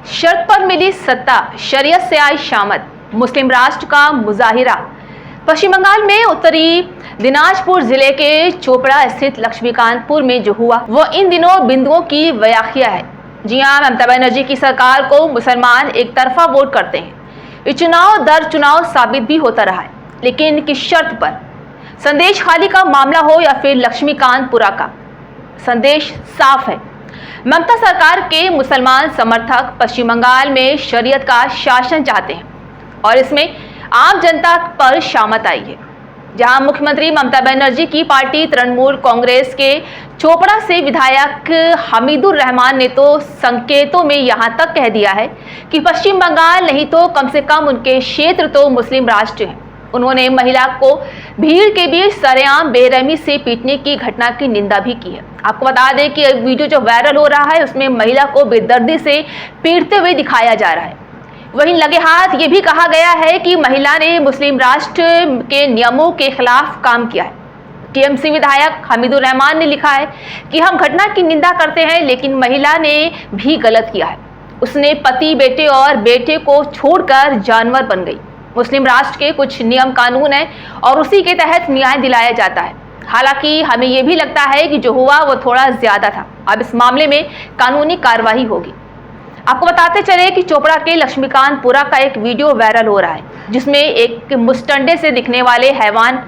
शर्त पर मिली सत्ता, शरीयत से आई शामत, मुस्लिम राष्ट्र का मुजाहिरा। पश्चिम बंगाल में उत्तरी दिनाजपुर जिले के चोपड़ा स्थित लक्ष्मीकांतपुर में जो हुआ वो इन दिनों बिंदुओं की व्याख्या है। जी हाँ, ममता बनर्जी की सरकार को मुसलमान एक तरफा वोट करते हैं। ये चुनाव दर चुनाव साबित भी होता रहा है, लेकिन किस शर्त पर? संदेश खाली का मामला हो या फिर लक्ष्मीकांतपुरा का, संदेश साफ है। ममता सरकार के मुसलमान समर्थक पश्चिम बंगाल में शरीयत का शासन चाहते हैं और इसमें आम जनता पर शामत आई है। जहां मुख्यमंत्री ममता बनर्जी की पार्टी तृणमूल कांग्रेस के चोपड़ा से विधायक हमीदुर रहमान ने तो संकेतों में यहां तक कह दिया है कि पश्चिम बंगाल नहीं तो कम से कम उनके क्षेत्र तो मुस्लिम राष्ट्र है। उन्होंने महिला को भीड़ के बीच सरेआम बेरहमी से पीटने की घटना की निंदा भी की है। आपको बता दें कि वीडियो जो वायरल हो रहा है उसमें महिला को बेदर्दी से पीटते हुए दिखाया जा रहा है। वहीं लगे हाथ ये भी कहा गया है कि महिला ने मुस्लिम राष्ट्र के नियमों के खिलाफ काम किया है। टीएमसी विधायक हमीदुर रहमान ने लिखा है कि हम घटना की निंदा करते हैं, लेकिन महिला ने भी गलत किया है। उसने पति, बेटे और बेटे को छोड़कर जानवर बन गई। मुस्लिम राष्ट्र के कुछ नियम कानून हैं और उसी के तहत न्याय दिलाया जाता है। हालांकि हमें यह भी लगता है कि जो हुआ वो थोड़ा ज्यादा था। अब इस मामले में कानूनी कार्रवाई होगी। आपको बताते चले कि चोपड़ा के लक्ष्मीकांतपुरा का एक वीडियो वायरल हो रहा है, जिसमें एक मुस्टंडे से दिखने वाले हैवान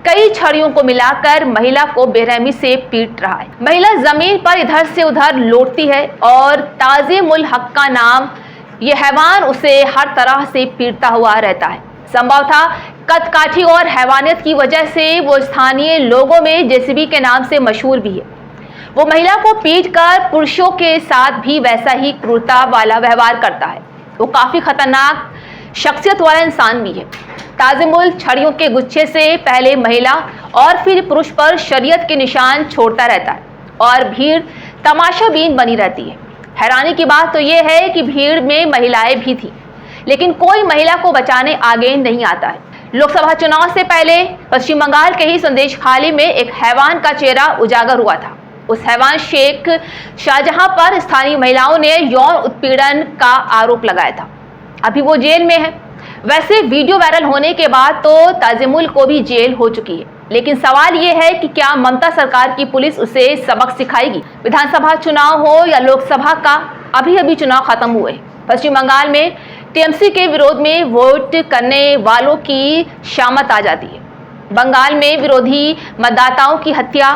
कई छड़ियों को मिलाकर महिला को बेरहमी से पीट रहा है। महिला जमीन पर इधर से उधर लौटती है और ताज़िमुल हक का नाम ये हैवान उसे हर तरह से पीटता हुआ रहता है। संभव था कदकाठी और हैवानियत की वजह से वो स्थानीय लोगों में जेसीबी के नाम से मशहूर भी है। वो महिला को पीटकर पुरुषों के साथ भी वैसा ही क्रूरता वाला व्यवहार करता है। वो काफी खतरनाक शख्सियत वाला इंसान भी है। ताज़िमुल छड़ियों के गुच्छे से पहले महिला और फिर पुरुष पर शरीयत के निशान छोड़ता रहता है और भीड़ तमाशाबीन बनी रहती है। हैरानी की बात तो यह है कि भीड़ में महिलाएं भी थी, लेकिन कोई महिला को बचाने आगे नहीं आता है। लोकसभा चुनाव से पहले पश्चिम बंगाल के ही संदेश खाली में एक हैवान का चेहरा उजागर हुआ था। उस हैवान शेख शाहजहां पर स्थानीय महिलाओं ने यौन उत्पीड़न का आरोप लगाया था। अभी वो जेल में है। वैसे वीडियो वायरल होने के बाद तो ताज़िमुल को भी जेल हो चुकी है, लेकिन सवाल ये है कि क्या ममता सरकार की पुलिस उसे सबक सिखाएगी? विधानसभा चुनाव हो या लोकसभा का, अभी चुनाव खत्म हुए। पश्चिम बंगाल में टीएमसी के विरोध में वोट करने वालों की शामत आ जाती है। बंगाल में विरोधी मतदाताओं की हत्या,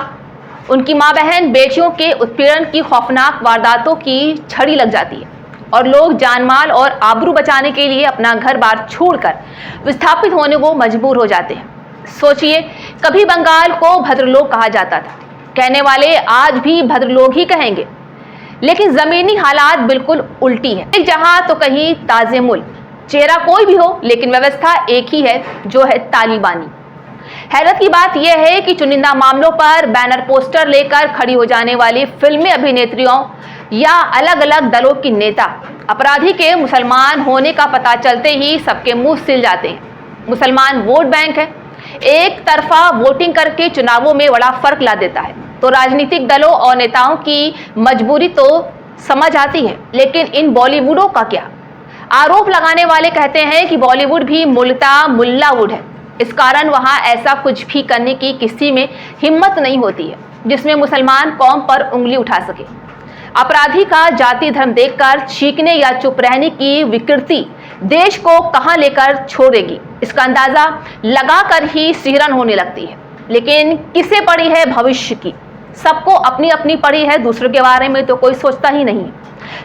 उनकी मां बहन बेटियों के उत्पीड़न की खौफनाक वारदातों की छड़ी लग जाती है और लोग जानमाल और आबरू बचाने के लिए अपना घर बार छोड़कर विस्थापित होने को मजबूर हो जाते हैं। सोचिए, कभी बंगाल को भद्रलोक कहा जाता था, कहने वाले आज भी भद्रलोक ही कहेंगे, लेकिन जमीनी हालात बिल्कुल उल्टी है। एक जहां तो कहीं ताज़िमुल, चेहरा कोई भी हो लेकिन व्यवस्था एक ही है, जो है तालिबानी। हैरत की बात यह है कि चुनिंदा मामलों पर बैनर पोस्टर लेकर खड़ी हो जाने वाली फिल्मी अभिनेत्रियों या अलग अलग दलों की नेता अपराधी के मुसलमान होने का पता चलते ही सबके मुंह सिल जाते हैं। मुसलमान वोट बैंक है, एक तरफा वोटिंग करके चुनावों में बड़ा फर्क ला देता है। तो राजनीतिक दलों और नेताओं की मजबूरी तो समझ आती है, लेकिन इन बॉलीवुडों का क्या? आरोप लगाने वाले कहते हैं कि बॉलीवुड भी मूलतः मुल्लावुड है। इस कारण वहां ऐसा कुछ भी करने की किसी में हिम्मत नहीं होती है जिसमें मुसलमान कौम पर उंगली उठा सके। अपराधी का जाति धर्म देखकर चीखने या चुप रहने की विकृति देश को कहां लेकर छोड़ेगी, इसका अंदाजा लगाकर ही सिहरन होने लगती है। लेकिन किसे पड़ी है भविष्य की? सबको अपनी अपनी पड़ी है, दूसरों के बारे में तो कोई सोचता ही नहीं।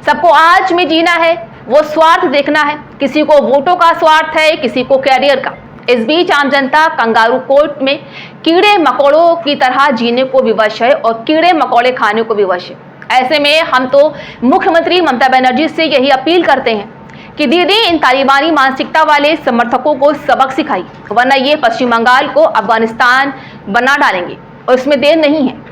सबको आज में जीना है, वो स्वार्थ देखना है। किसी को वोटों का स्वार्थ है, किसी को कैरियर का। इस बीच आम जनता कंगारू कोर्ट में कीड़े मकोड़ों की तरह जीने को विवश है और कीड़े मकोड़े खाने को विवश है। ऐसे में हम तो मुख्यमंत्री ममता बनर्जी से यही अपील करते हैं कि दीदी इन तालिबानी मानसिकता वाले समर्थकों को सबक सिखाई, वरना ये पश्चिम बंगाल को अफगानिस्तान बना डालेंगे और इसमें देर नहीं है।